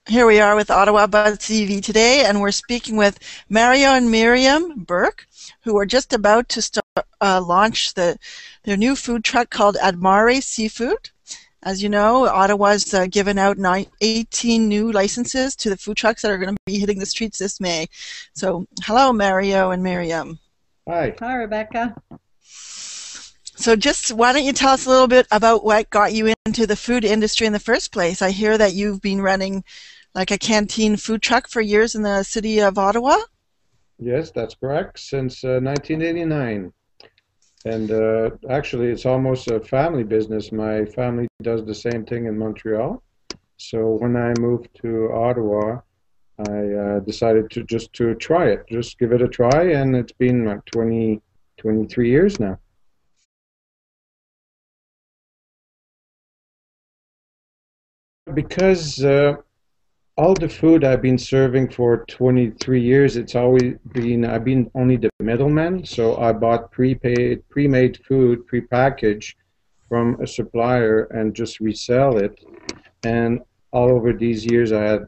Here we are with Ottawa BuzzTV today, and we're speaking with Mario and Miriam Burke, who are just about to launch their new food truck called Mare Seafood. As you know, Ottawa's given out 18 new licenses to the food trucks that are going to be hitting the streets this May. So, hello, Mario and Miriam. Hi. Hi, Rebecca. So just why don't you tell us a little bit about what got you into the food industry in the first place? I hear that you've been running like a canteen food truck for years in the city of Ottawa? Yes, that's correct, since 1989. And actually, it's almost a family business. My family does the same thing in Montreal. So when I moved to Ottawa, I decided to try it, just give it a try, and it's been like 23 years now. Because all the food I've been serving for 23 years, it's always been, I've been only the middleman. So I bought pre-made food, pre-packaged from a supplier and just resell it. And all over these years, I had,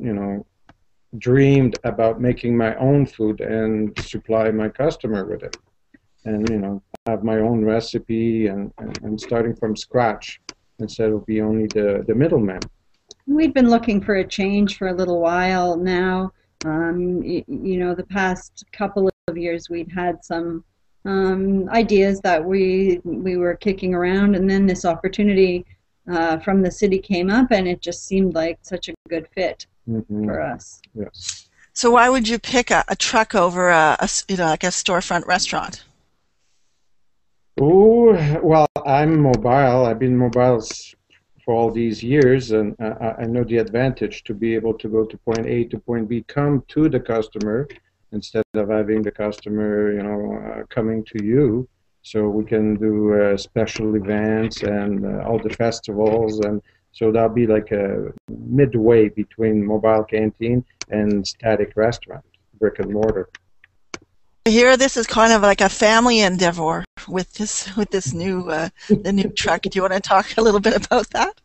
dreamed about making my own food and supply my customer with it. And, have my own recipe and starting from scratch instead of be only the middleman. We've been looking for a change for a little while now. The past couple of years we'd had some ideas that we were kicking around, and then this opportunity from the city came up, and it just seemed like such a good fit for us. Yes. So why would you pick a truck over like a storefront restaurant? Oh, well, I'm mobile. I've been mobile for all these years, and I know the advantage to be able to go to point A to point B, come to the customer instead of having the customer, coming to you. So we can do special events and all the festivals, and so that'll be like a midway between mobile canteen and static restaurant, brick and mortar. Here, this is kind of like a family endeavor with this new the new truck. Do you want to talk a little bit about that?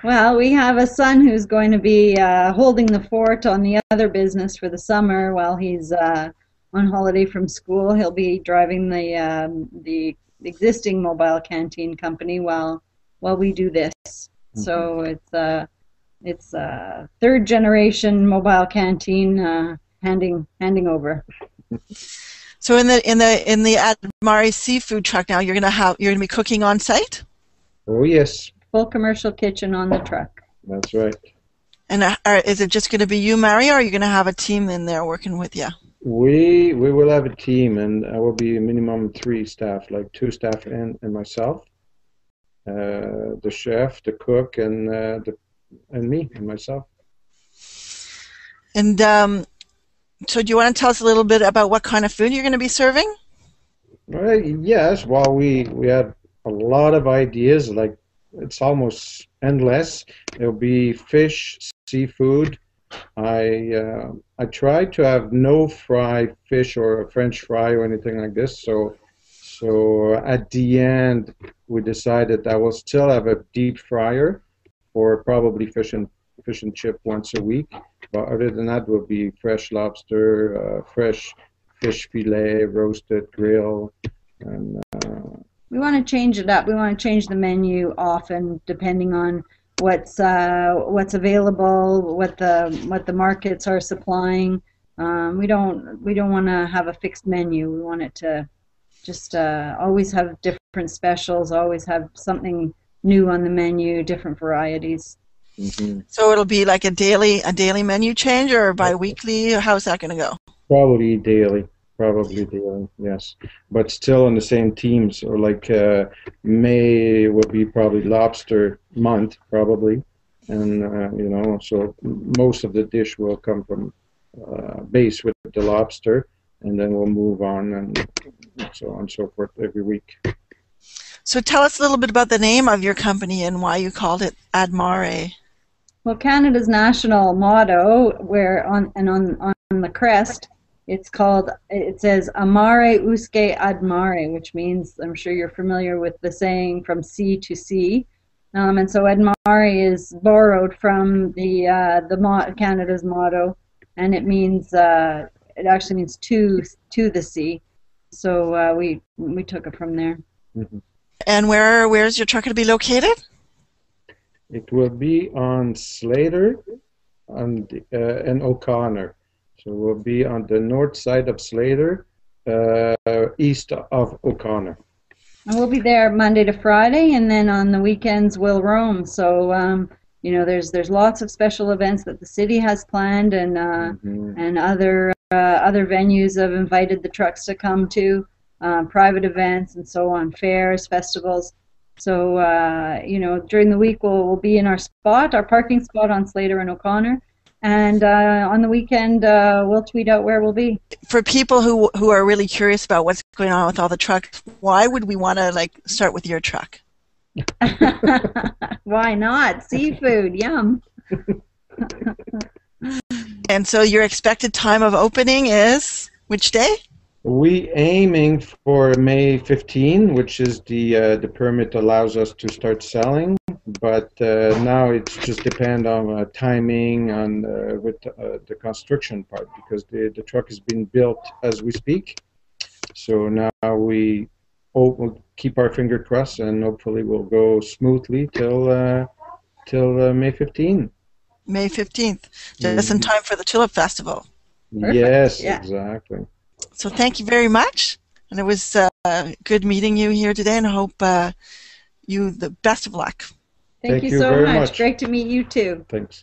Well, we have a son who's going to be holding the fort on the other business for the summer while he's on holiday from school. He'll be driving the existing mobile canteen company while we do this. So it's a third generation mobile canteen. Handing over. So in the Mare Seafood truck now, you're gonna be cooking on site? Oh yes. Full commercial kitchen on the truck. That's right. And is it just going to be you, Mario, or are you going to have a team in there working with you? We will have a team, and I will be a minimum 3 staff, like 2 staff and myself, the chef, the cook, and me and myself. And so do you want to tell us a little bit about what kind of food you're going to be serving? Yes. Well, we have a lot of ideas. Like, it's almost endless. It'll be fish, seafood. I tried to have no fried fish or a French fry or anything like this. So at the end, we decided I will still have a deep fryer for probably fish and chip once a week. But other than that, will be fresh lobster, fresh fish fillet, roasted, grill, and we want to change it up. We want to change the menu often, depending on what's available, what the markets are supplying. We don't want to have a fixed menu. We want it to just always have different specials, always have something new on the menu, different varieties. So it'll be like a daily menu change, or bi-weekly? How's that going to go? Probably daily, yes. But still on the same teams. So like May will be probably lobster month, probably, and so most of the dish will come from base with the lobster, and then we'll move on and so on and so forth every week. So tell us a little bit about the name of your company and why you called it Mare. Well, Canada's national motto, on the crest, it says Amare usque ad mare, which means, I'm sure you're familiar with the saying, from sea to sea. And so Mare is borrowed from the Canada's motto, and it means it actually means to the sea. So we took it from there. Mm-hmm. And where's your truck going to be located? It will be on Slater and O'Connor. So we'll be on the north side of Slater, east of O'Connor. And we'll be there Monday to Friday, and then on the weekends we'll roam. So there's lots of special events that the city has planned, and and other venues have invited the trucks to come to, private events and so on, fairs, festivals. So during the week we'll be in our parking spot on Slater and O'Connor, and on the weekend we'll tweet out where we'll be. For people who are really curious about what's going on with all the trucks, why would we want to start with your truck? Why not? Seafood, yum. And so your expected time of opening is which day? We aiming for May 15, which is the permit allows us to start selling. But now it's just depend on timing and with the construction part, because the truck is being built as we speak. So now we'll keep our finger crossed, and hopefully we'll go smoothly till May 15. May 15th, just in time for the Tulip Festival. Perfect. Yes, Yeah. Exactly. So thank you very much, and it was good meeting you here today, and I hope you the best of luck. Thank you so very much. much. Great to meet you too. Thanks.